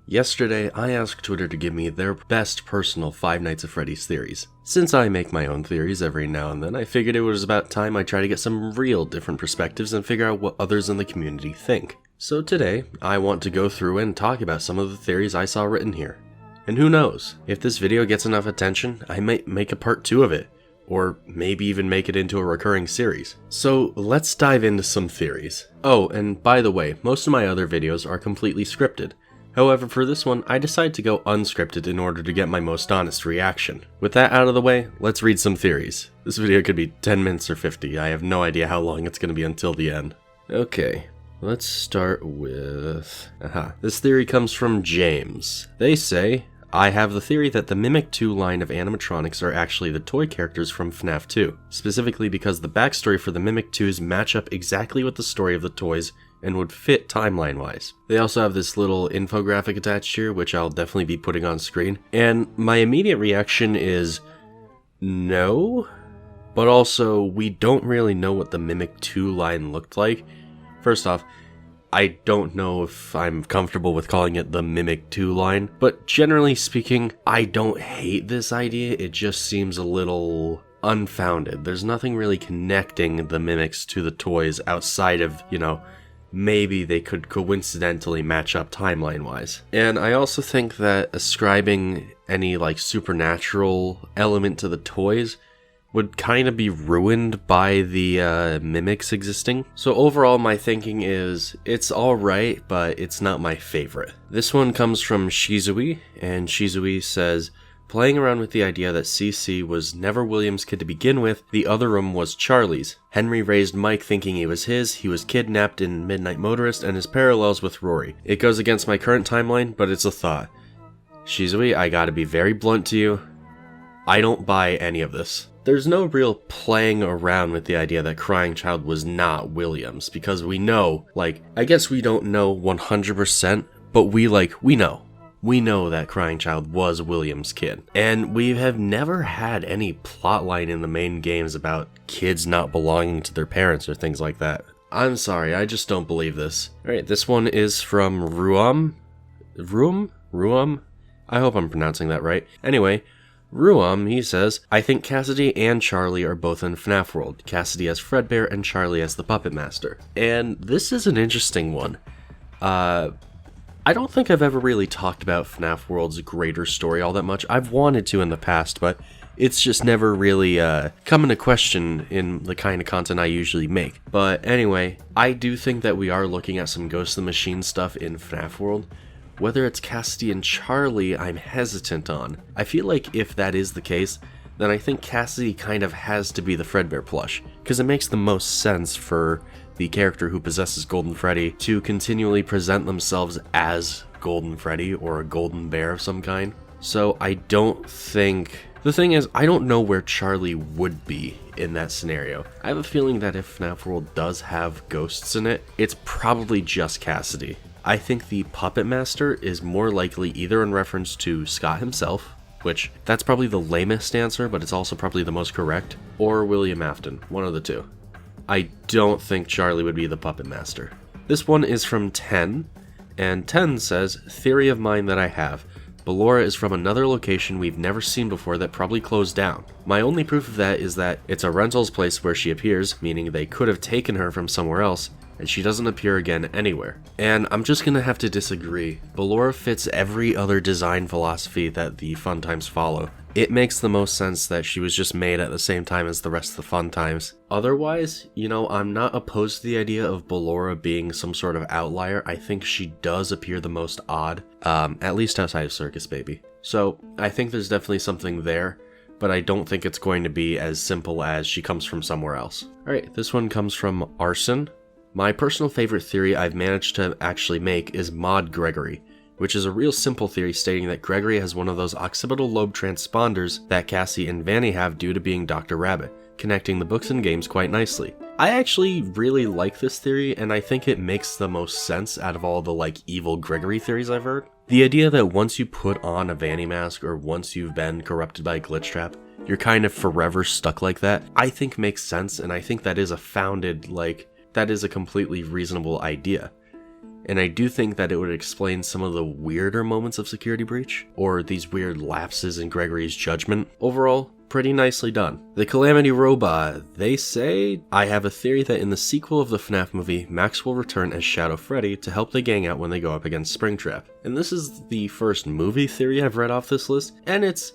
Yesterday, I asked Twitter to give me their best personal Five Nights at Freddy's theories. Since I make my own theories every now and then, I figured it was about time I try to get some real different perspectives and figure out what others in the community think. So today, I want to go through and talk about some of the theories I saw written here. And who knows, if this video gets enough attention, I might make a part 2 of it, or maybe even make it into a recurring series. So let's dive into some theories. Oh, and by the way, most of my other videos are completely scripted. However, for this one, I decided to go unscripted in order to get my most honest reaction. With that out of the way, let's read some theories. This video could be 10 minutes or 50, I have no idea how long it's going to be until the end. Okay, let's start with... This theory comes from James. They say, I have the theory that the Mimic 2 line of animatronics are actually the toy characters from FNaF 2, specifically because the backstory for the Mimic 2s match up exactly with the story of the toys and would fit timeline-wise. They also have this little infographic attached here, which I'll definitely be putting on screen, and my immediate reaction is no, but also we don't really know what the Mimic 2 line looked like. First off, I don't know if I'm comfortable with calling it the Mimic 2 line, but generally speaking, I don't hate this idea, it just seems a little unfounded. There's nothing really connecting the Mimics to the toys outside of, maybe they could coincidentally match up timeline-wise. And I also think that ascribing any, supernatural element to the toys would kind of be ruined by the mimics existing. So overall, my thinking is, it's alright, but it's not my favorite. This one comes from Shizui, and Shizui says, playing around with the idea that CC was never William's kid to begin with, the other room was Charlie's. Henry raised Mike thinking he was his, he was kidnapped in Midnight Motorist, and his parallels with Rory. It goes against my current timeline, but it's a thought. Shizui, I gotta be very blunt to you. I don't buy any of this. There's no real playing around with the idea that Crying Child was not William's, because we know, I guess we don't know 100%, but we know. We know that Crying Child was William's kid. And we have never had any plotline in the main games about kids not belonging to their parents or things like that. I'm sorry, I just don't believe this. Alright, this one is from Ruam? I hope I'm pronouncing that right. Anyway, Ruam, he says, I think Cassidy and Charlie are both in FNaF World. Cassidy as Fredbear and Charlie as the Puppet Master. And this is an interesting one. I don't think I've ever really talked about FNaF World's greater story all that much. I've wanted to in the past, but it's just never really come into question in the kind of content I usually make. But anyway, I do think that we are looking at some Ghost of the Machine stuff in FNaF World. Whether it's Cassidy and Charlie, I'm hesitant on. I feel like if that is the case, then I think Cassidy kind of has to be the Fredbear plush, because it makes the most sense for the character who possesses Golden Freddy to continually present themselves as Golden Freddy or a Golden Bear of some kind. So I don't think... The thing is, I don't know where Charlie would be in that scenario. I have a feeling that if FNaF World does have ghosts in it, it's probably just Cassidy. I think the Puppet Master is more likely either in reference to Scott himself, which that's probably the lamest answer, but it's also probably the most correct, or William Afton, one of the two. I don't think Charlie would be the Puppet Master. This one is from 10, and 10 says, theory of mine that I have. Ballora is from another location we've never seen before that probably closed down. My only proof of that is that it's a rental's place where she appears, meaning they could have taken her from somewhere else, and she doesn't appear again anywhere. And I'm just gonna have to disagree. Ballora fits every other design philosophy that the Fun Times follow. It makes the most sense that she was just made at the same time as the rest of the Fun Times. Otherwise, I'm not opposed to the idea of Ballora being some sort of outlier. I think she does appear the most odd, at least outside of Circus Baby. So I think there's definitely something there, but I don't think it's going to be as simple as she comes from somewhere else. Alright, this one comes from Arson. My personal favorite theory I've managed to actually make is Mod Gregory, which is a real simple theory stating that Gregory has one of those occipital lobe transponders that Cassie and Vanny have due to being Dr. Rabbit, connecting the books and games quite nicely. I actually really like this theory, and I think it makes the most sense out of all the evil Gregory theories I've heard. The idea that once you put on a Vanny mask or once you've been corrupted by a glitch trap, you're kind of forever stuck like that, I think makes sense, and I think that is a founded, that is a completely reasonable idea. and I do think that it would explain some of the weirder moments of Security Breach, or these weird lapses in Gregory's judgment. Overall, pretty nicely done. The Calamity Robot, they say, I have a theory that in the sequel of the FNaF movie, Max will return as Shadow Freddy to help the gang out when they go up against Springtrap. And this is the first movie theory I've read off this list, and it's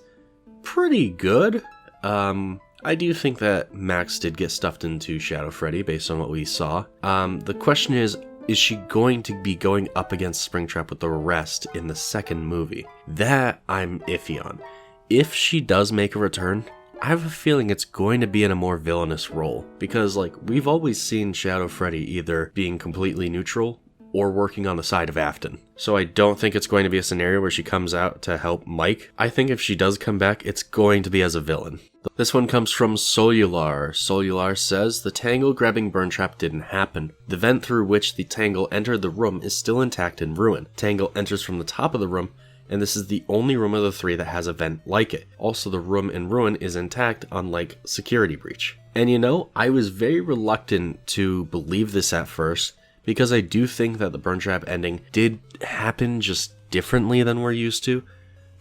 pretty good. I do think that Max did get stuffed into Shadow Freddy based on what we saw. The question is she going to be going up against Springtrap with the rest in the second movie? That I'm iffy on. If she does make a return, I have a feeling it's going to be in a more villainous role, because like we've always seen Shadow Freddy either being completely neutral or working on the side of Afton. So I don't think it's going to be a scenario where she comes out to help Mike. I think if she does come back, it's going to be as a villain. This one comes from Solar. Solar says, the Tangle grabbing burn trap didn't happen. The vent through which the Tangle entered the room is still intact in ruin. Tangle enters from the top of the room, and this is the only room of the three that has a vent like it. Also, the room in ruin is intact, unlike Security Breach. And you know, I was very reluctant to believe this at first, because I do think that the burn trap ending did happen just differently than we're used to,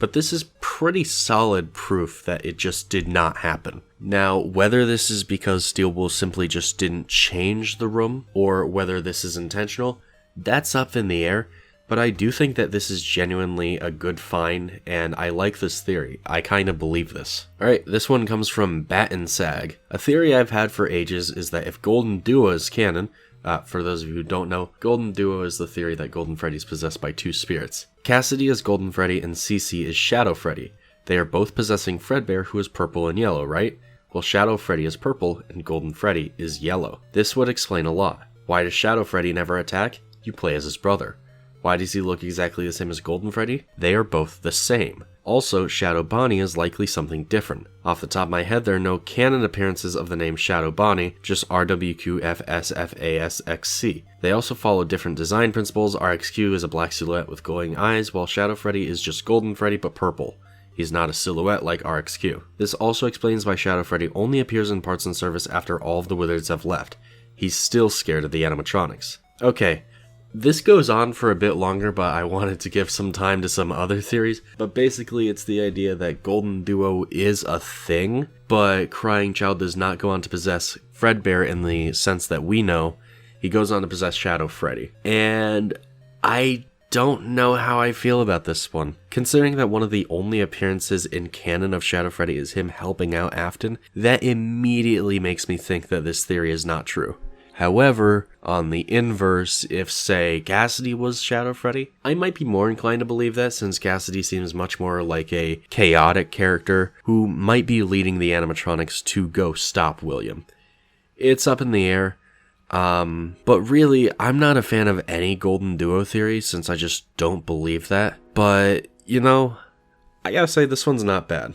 but this is pretty solid proof that it just did not happen. Now, whether this is because Steel Wool simply just didn't change the room, or whether this is intentional, that's up in the air, but I do think that this is genuinely a good find, and I like this theory. I kind of believe this. Alright, this one comes from Bat and Sag. A theory I've had for ages is that if Golden Duo is canon, for those of you who don't know, Golden Duo is the theory that Golden Freddy is possessed by two spirits. Cassidy is Golden Freddy and Cece is Shadow Freddy. They are both possessing Fredbear, who is purple and yellow, right? Well, Shadow Freddy is purple and Golden Freddy is yellow. This would explain a lot. Why does Shadow Freddy never attack? You play as his brother. Why does he look exactly the same as Golden Freddy? They are both the same. Also, Shadow Bonnie is likely something different. Off the top of my head, there are no canon appearances of the name Shadow Bonnie, just RWQFSFASXC. They also follow different design principles. RXQ is a black silhouette with glowing eyes, while Shadow Freddy is just Golden Freddy but purple. He's not a silhouette like RXQ. This also explains why Shadow Freddy only appears in parts and service after all of the Wizards have left. He's still scared of the animatronics. Okay. This goes on for a bit longer, but I wanted to give some time to some other theories. But basically, it's the idea that Golden Duo is a thing, but Crying Child does not go on to possess Fredbear in the sense that we know. He goes on to possess Shadow Freddy. And I don't know how I feel about this one. Considering that one of the only appearances in canon of Shadow Freddy is him helping out Afton, that immediately makes me think that this theory is not true. However, on the inverse, if, say, Cassidy was Shadow Freddy, I might be more inclined to believe that, since Cassidy seems much more like a chaotic character who might be leading the animatronics to go stop William. It's up in the air, but really, I'm not a fan of any Golden Duo theory, since I just don't believe that. But, you know, I gotta say, this one's not bad.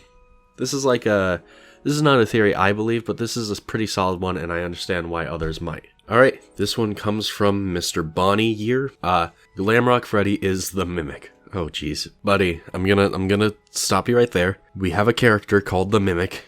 This is not a theory I believe, but this is a pretty solid one, and I understand why others might. Alright, this one comes from Mr. Bonnie Year. Glamrock Freddy is the Mimic. Oh jeez. Buddy, I'm gonna stop you right there. We have a character called the Mimic.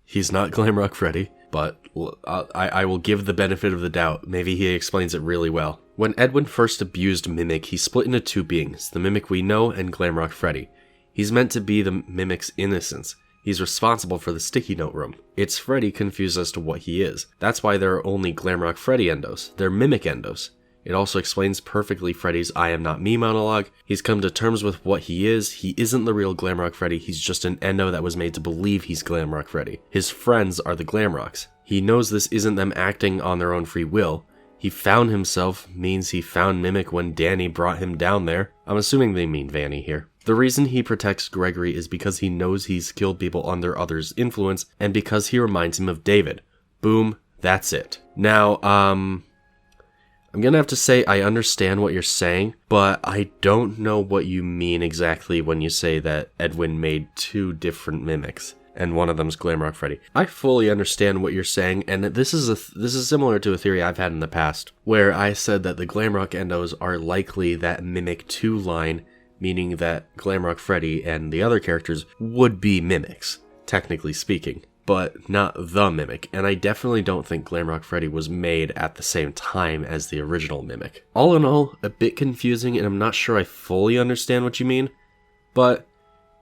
He's not Glamrock Freddy, but I will give the benefit of the doubt. Maybe he explains it really well. When Edwin first abused Mimic, he split into two beings, the Mimic we know and Glamrock Freddy. He's meant to be the Mimic's innocence. He's responsible for the sticky note room. It's Freddy confused as to what he is. That's why there are only Glamrock Freddy endos. They're Mimic endos. It also explains perfectly Freddy's I am not me monologue. He's come to terms with what he is. He isn't the real Glamrock Freddy. He's just an endo that was made to believe he's Glamrock Freddy. His friends are the Glamrocks. He knows this isn't them acting on their own free will. He found himself means he found Mimic when Danny brought him down there. I'm assuming they mean Vanny here. The reason he protects Gregory is because he knows he's killed people under others' influence, and because he reminds him of David. Boom, that's it. Now, I'm gonna have to say I understand what you're saying, but I don't know what you mean exactly when you say that Edwin made two different Mimics, and one of them's Glamrock Freddy. I fully understand what you're saying, and this is similar to a theory I've had in the past, where I said that the Glamrock endos are likely that Mimic 2 line, meaning that Glamrock Freddy and the other characters would be Mimics, technically speaking. but not the Mimic, and I definitely don't think Glamrock Freddy was made at the same time as the original Mimic. All in all, a bit confusing, and I'm not sure I fully understand what you mean, but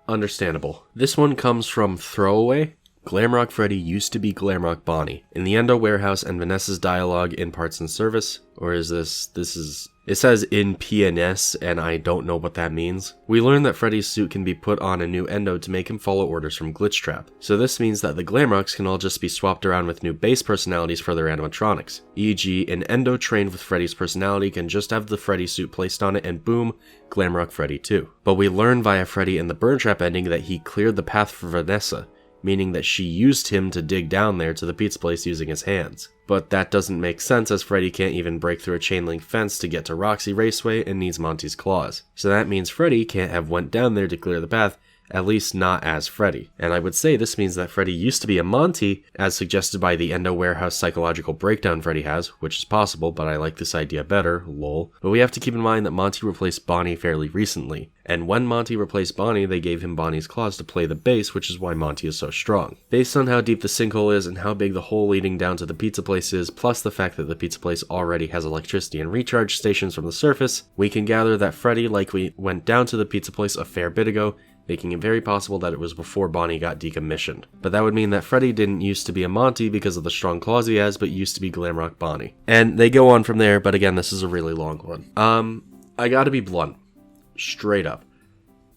understandable. This one comes from Throwaway. Glamrock Freddy used to be Glamrock Bonnie. In the Endo Warehouse and Vanessa's dialogue in Parts and Service, or is it says in PNS, and I don't know what that means. We learn that Freddy's suit can be put on a new Endo to make him follow orders from Glitchtrap. So this means that the Glamrocks can all just be swapped around with new base personalities for their animatronics. E.g., an Endo trained with Freddy's personality can just have the Freddy suit placed on it and boom, Glamrock Freddy too. But we learn via Freddy in the Burn Trap ending that he cleared the path for Vanessa, meaning that she used him to dig down there to the pizza place using his hands. But that doesn't make sense as Freddy can't even break through a chain link fence to get to Roxy Raceway and needs Monty's claws. So that means Freddy can't have went down there to clear the path, at least not as Freddy. And I would say this means that Freddy used to be a Monty, as suggested by the Endo Warehouse psychological breakdown Freddy has, which is possible, but I like this idea better, lol. But we have to keep in mind that Monty replaced Bonnie fairly recently. And when Monty replaced Bonnie, they gave him Bonnie's claws to play the bass, which is why Monty is so strong. Based on how deep the sinkhole is and how big the hole leading down to the pizza place is, plus the fact that the pizza place already has electricity and recharge stations from the surface, we can gather that Freddy likely went down to the pizza place a fair bit ago, making it very possible that it was before Bonnie got decommissioned. But that would mean that Freddy didn't used to be a Monty because of the strong claws he has, but used to be Glamrock Bonnie. And they go on from there, but again, this is a really long one. I gotta be blunt. Straight up.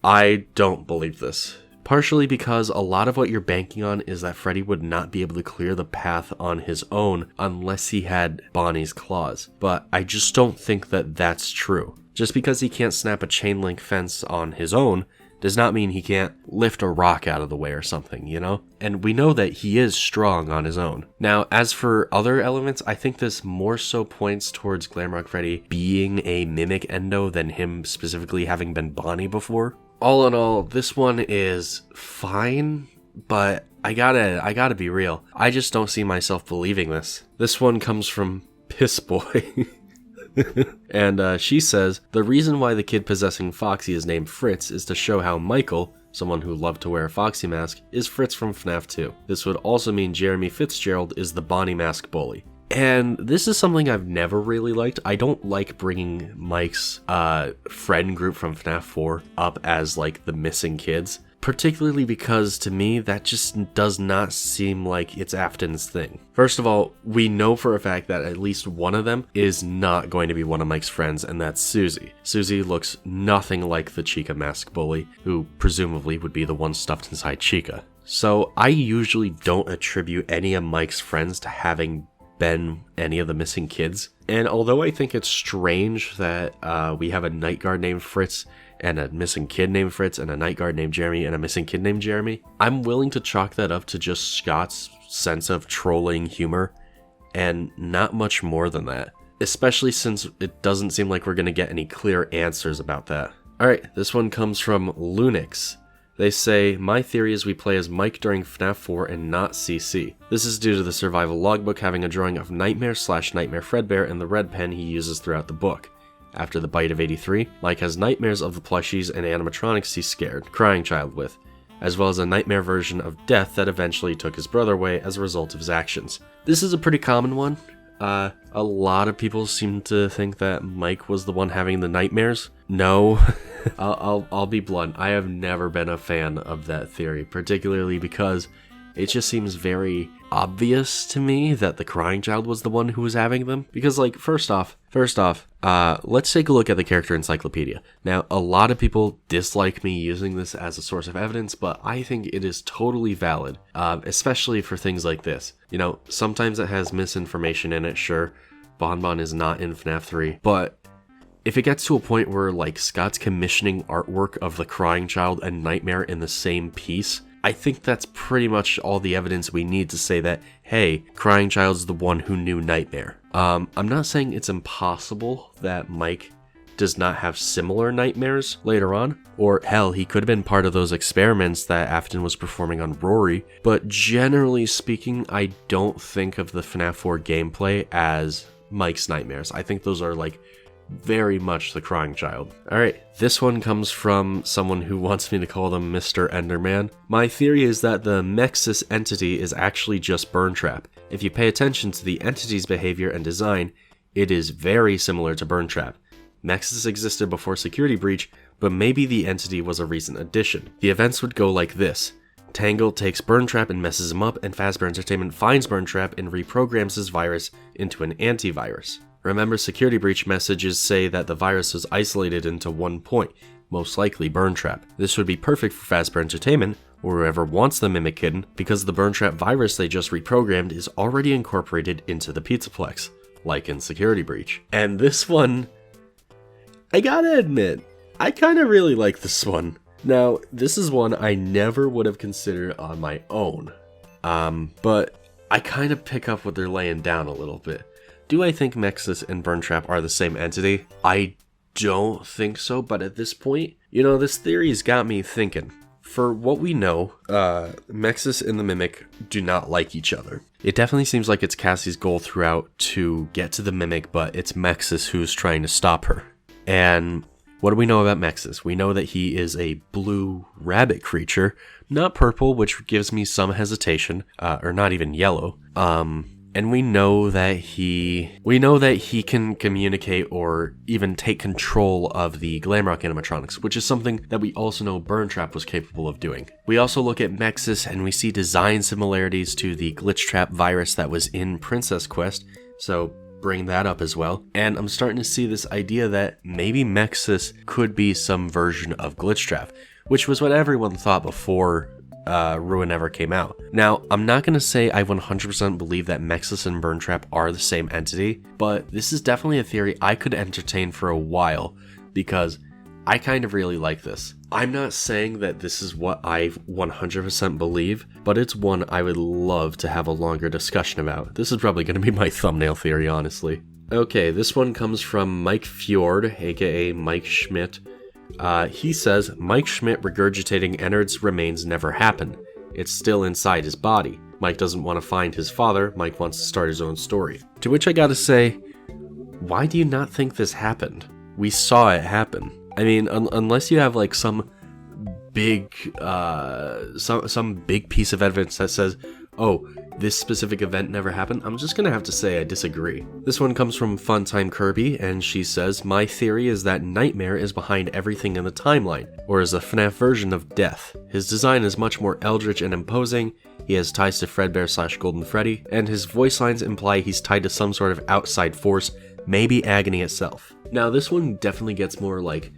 I don't believe this. Partially because a lot of what you're banking on is that Freddy would not be able to clear the path on his own unless he had Bonnie's claws. But I just don't think that that's true. Just because he can't snap a chain link fence on his own does not mean he can't lift a rock out of the way or something, you know? And we know that he is strong on his own. Now, as for other elements, I think this more so points towards Glamrock Freddy being a Mimic Endo than him specifically having been Bonnie before. All in all, this one is fine, but I gotta be real. I just don't see myself believing this. This one comes from Piss Boy. And she says, the reason why the kid possessing Foxy is named Fritz is to show how Michael, someone who loved to wear a Foxy mask, is Fritz from FNaF 2. This would also mean Jeremy Fitzgerald is the Bonnie mask bully. And this is something I've never really liked. I don't like bringing Mike's friend group from FNaF 4 up as like the missing kids. Particularly because, to me, that just does not seem like it's Afton's thing. First of all, we know for a fact that at least one of them is not going to be one of Mike's friends, and that's Susie. Susie looks nothing like the Chica mask bully, who presumably would be the one stuffed inside Chica. So I usually don't attribute any of Mike's friends to having been any of the missing kids. And although I think it's strange that we have a night guard named Fritz and a missing kid named Fritz, and a night guard named Jeremy, and a missing kid named Jeremy, I'm willing to chalk that up to just Scott's sense of trolling humor, and not much more than that. Especially since it doesn't seem like we're going to get any clear answers about that. Alright, this one comes from Lunix. They say, my theory is we play as Mike during FNaF 4 and not CC. This is due to the survival logbook having a drawing of Nightmare/Nightmare Fredbear and the red pen he uses throughout the book. After the bite of 83, Mike has nightmares of the plushies and animatronics he's scared, crying child with, as well as a nightmare version of death that eventually took his brother away as a result of his actions. This is a pretty common one. A lot of people seem to think that Mike was the one having the nightmares. No, I'll be blunt. I have never been a fan of that theory, particularly because it just seems very obvious to me that the crying child was the one who was having them. Because, like, first off, let's take a look at the character encyclopedia. Now, a lot of people dislike me using this as a source of evidence, but I think it is totally valid, especially for things like this. You know, sometimes it has misinformation in it, sure. Bonbon is not in FNaF 3, but if it gets to a point where, like, Scott's commissioning artwork of the crying child and Nightmare in the same piece, I think that's pretty much all the evidence we need to say that, hey, Crying Child's the one who knew Nightmare. I'm not saying it's impossible that Mike does not have similar nightmares later on, or hell, he could have been part of those experiments that Afton was performing on Rory, but generally speaking, I don't think of the FNaF 4 gameplay as Mike's nightmares. I think those are, like, very much the crying child. Alright, this one comes from someone who wants me to call them Mr. Enderman. My theory is that the MXES entity is actually just Burntrap. If you pay attention to the entity's behavior and design, it is very similar to Burntrap. MXES existed before Security Breach, but maybe the entity was a recent addition. The events would go like this. Tangle takes Burntrap and messes him up, and Fazbear Entertainment finds Burntrap and reprograms his virus into an antivirus. Remember, Security Breach messages say that the virus was isolated into one point, most likely Burntrap. This would be perfect for Fazbear Entertainment, or whoever wants the Mimic Kitten, because the Burntrap virus they just reprogrammed is already incorporated into the Pizzaplex, like in Security Breach. And this one, I gotta admit, I kinda really like this one. Now, this is one I never would have considered on my own, but I kind of pick up what they're laying down a little bit. Do I think MXES and Burntrap are the same entity? I don't think so, but at this point, this theory's got me thinking. For what we know, MXES and the Mimic do not like each other. It definitely seems like it's Cassie's goal throughout to get to the Mimic, but it's MXES who's trying to stop her. And what do we know about MXES? We know that he is a blue rabbit creature, not purple, which gives me some hesitation, or not even yellow. And we know that he can communicate or even take control of the Glamrock animatronics, which is something that we also know Burntrap was capable of doing. We also look at MXES and we see design similarities to the Glitch Trap virus that was in Princess Quest, so bring that up as well. And I'm starting to see this idea that maybe MXES could be some version of Glitch Trap, which was what everyone thought before Ruin ever came out. Now, I'm not going to say I 100% believe that MXES and Burntrap are the same entity, but this is definitely a theory I could entertain for a while, because I kind of really like this. I'm not saying that this is what I 100% believe, but it's one I would love to have a longer discussion about. This is probably going to be my thumbnail theory, honestly. Okay, this one comes from Mike Fjord, aka Mike Schmidt. He says, Mike Schmidt regurgitating Ennard's remains never happened. It's still inside his body. Mike doesn't want to find his father. Mike wants to start his own story. To which I gotta say, why do you not think this happened? We saw it happen. I mean, unless you have like some big piece of evidence that says, oh, this specific event never happened, I'm just gonna have to say I disagree. This one comes from Funtime Kirby, and she says, my theory is that Nightmare is behind everything in the timeline, or is a FNaF version of Death. His design is much more eldritch and imposing, he has ties to Fredbear / Golden Freddy, and his voice lines imply he's tied to some sort of outside force, maybe Agony itself. Now, this one definitely gets more like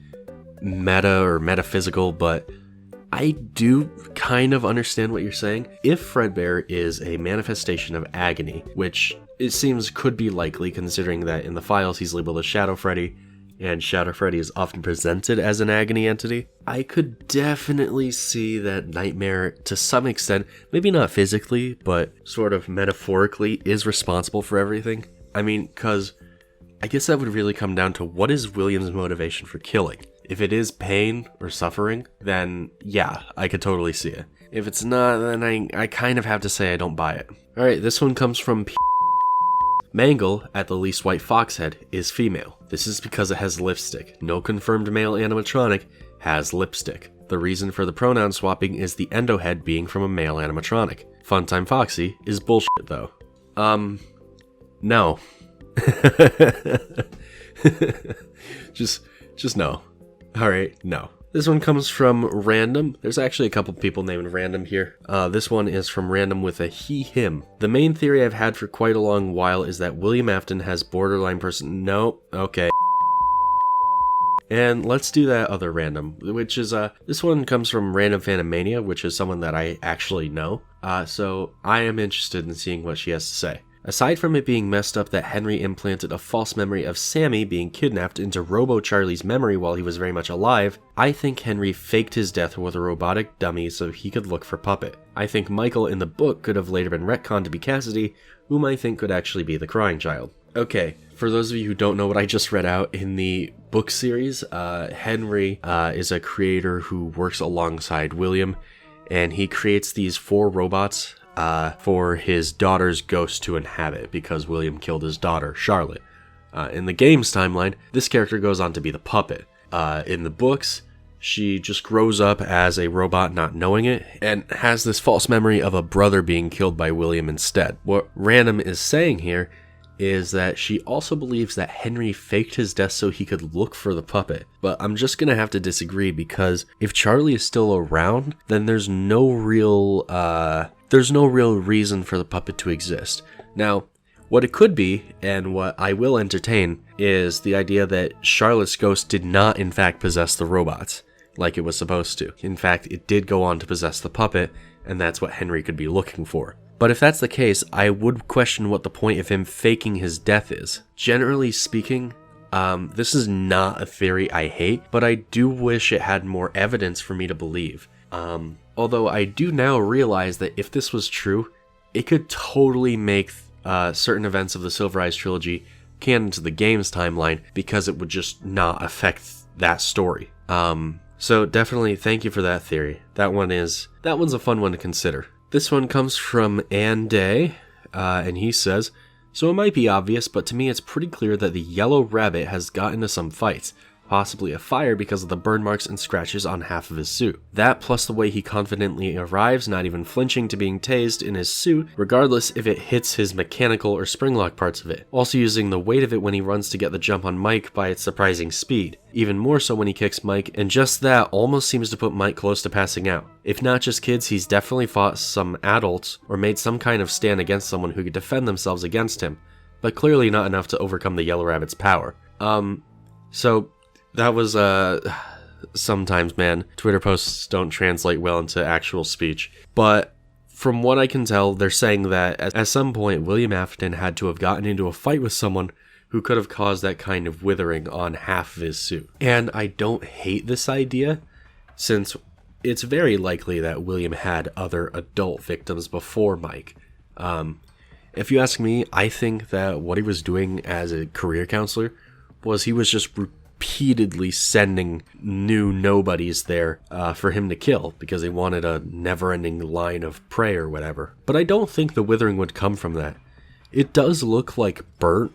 meta or metaphysical, but I do kind of understand what you're saying. If Fredbear is a manifestation of Agony, which it seems could be likely considering that in the files he's labeled as Shadow Freddy, and Shadow Freddy is often presented as an Agony entity, I could definitely see that Nightmare, to some extent, maybe not physically, but sort of metaphorically, is responsible for everything. I mean, because I guess that would really come down to what is William's motivation for killing. If it is pain or suffering, then yeah, I could totally see it. If it's not, then I kind of have to say I don't buy it. Alright, this one comes from Mangle, at the least white foxhead, is female. This is because it has lipstick. No confirmed male animatronic has lipstick. The reason for the pronoun swapping is the endo head being from a male animatronic. Funtime Foxy is bullshit though. No. just no. Alright, no. This one comes from Random. There's actually a couple people named Random here. This one is from Random with a he, him. The main theory I've had for quite a long while is that William Afton has borderline no, okay. And let's do that other Random, which is, this one comes from Random Phantomania, which is someone that I actually know. So I am interested in seeing what she has to say. Aside from it being messed up that Henry implanted a false memory of Sammy being kidnapped into Robo Charlie's memory while he was very much alive, I think Henry faked his death with a robotic dummy so he could look for Puppet. I think Michael in the book could have later been retconned to be Cassidy, whom I think could actually be the crying child. Okay, for those of you who don't know what I just read out, in the book series, Henry is a creator who works alongside William, and he creates these 4 robots for his daughter's ghost to inhabit because William killed his daughter, Charlotte. In the game's timeline, this character goes on to be the puppet. In the books, she just grows up as a robot not knowing it, and has this false memory of a brother being killed by William instead. What Random is saying here is that she also believes that Henry faked his death so he could look for the puppet. But I'm just gonna have to disagree, because if Charlie is still around, then there's no real reason for the puppet to exist. Now, what it could be, and what I will entertain, is the idea that Charlotte's ghost did not in fact possess the robots, like it was supposed to. In fact, it did go on to possess the puppet, and that's what Henry could be looking for. But if that's the case, I would question what the point of him faking his death is. Generally speaking, this is not a theory I hate, but I do wish it had more evidence for me to believe. Although I do now realize that if this was true, it could totally make certain events of the Silver Eyes trilogy canon to the game's timeline, because it would just not affect that story. So definitely thank you for that theory. That one's a fun one to consider. This one comes from Ann Day, and he says, "So it might be obvious, but to me it's pretty clear that the yellow rabbit has got into some fights, possibly a fire because of the burn marks and scratches on half of his suit. That plus the way he confidently arrives, not even flinching to being tased in his suit, regardless if it hits his mechanical or spring-lock parts of it. Also using the weight of it when he runs to get the jump on Mike by its surprising speed. Even more so when he kicks Mike, and just that almost seems to put Mike close to passing out. If not just kids, he's definitely fought some adults or made some kind of stand against someone who could defend themselves against him, but clearly not enough to overcome the Yellow Rabbit's power." So that was, sometimes, man, Twitter posts don't translate well into actual speech. But from what I can tell, they're saying that at some point, William Afton had to have gotten into a fight with someone who could have caused that kind of withering on half of his suit. And I don't hate this idea, since it's very likely that William had other adult victims before Mike. If you ask me, I think that what he was doing as a career counselor was he was just repeatedly sending new nobodies there for him to kill, because they wanted a never-ending line of prey or whatever. But I don't think the withering would come from that. It does look like burn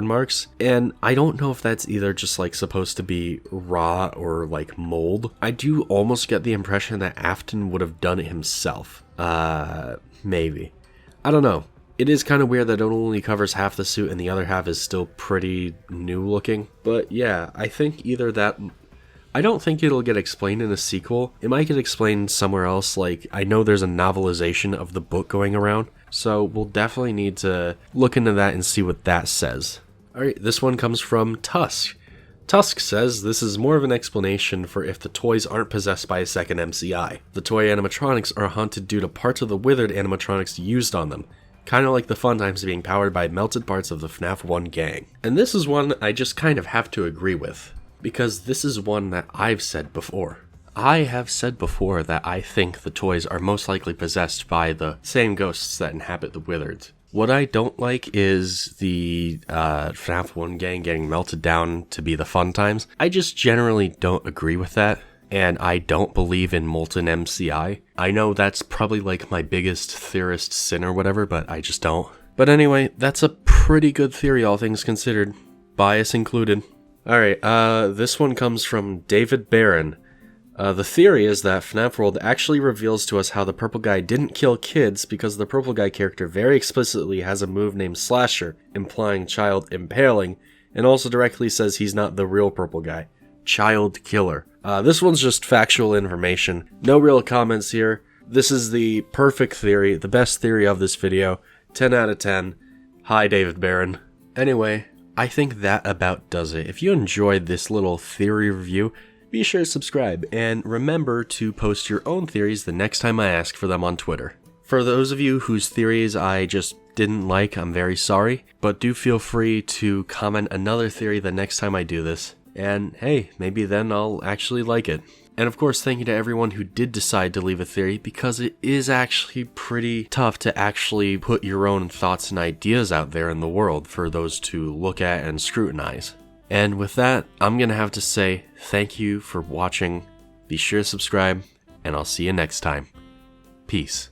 marks, and I don't know if that's either just like supposed to be raw or like mold. I do almost get the impression that Afton would have done it himself. Maybe. I don't know. It is kind of weird that it only covers half the suit and the other half is still pretty new looking. But yeah, I think either that... I don't think it'll get explained in a sequel. It might get explained somewhere else. Like, I know there's a novelization of the book going around, so we'll definitely need to look into that and see what that says. Alright, this one comes from Tusk. Tusk says this is more of an explanation for if the toys aren't possessed by a second MCI. The toy animatronics are haunted due to parts of the withered animatronics used on them. Kind of like the fun times being powered by melted parts of the FNaF 1 gang. And this is one I just kind of have to agree with, because this is one that I've said before. I have said before that I think the toys are most likely possessed by the same ghosts that inhabit the withered. What I don't like is the FNaF 1 gang getting melted down to be the fun times. I just generally don't agree with that. And I don't believe in molten MCI. I know that's probably like my biggest theorist sin or whatever, but I just don't. But anyway, that's a pretty good theory, all things considered. Bias included. Alright, this one comes from David Barron. The theory is that FNaF World actually reveals to us how the purple guy didn't kill kids, because the purple guy character very explicitly has a move named Slasher, implying child impaling, and also directly says he's not the real purple guy. Child killer. This one's just factual information. No real comments here. This is the perfect theory, the best theory of this video. 10 out of 10. Hi, David Barron. Anyway, I think that about does it. If you enjoyed this little theory review, be sure to subscribe, and remember to post your own theories the next time I ask for them on Twitter. For those of you whose theories I just didn't like, I'm very sorry, but do feel free to comment another theory the next time I do this. And hey, maybe then I'll actually like it. And of course, thank you to everyone who did decide to leave a theory, because it is actually pretty tough to actually put your own thoughts and ideas out there in the world for those to look at and scrutinize. And with that, I'm gonna have to say thank you for watching. Be sure to subscribe, and I'll see you next time. Peace.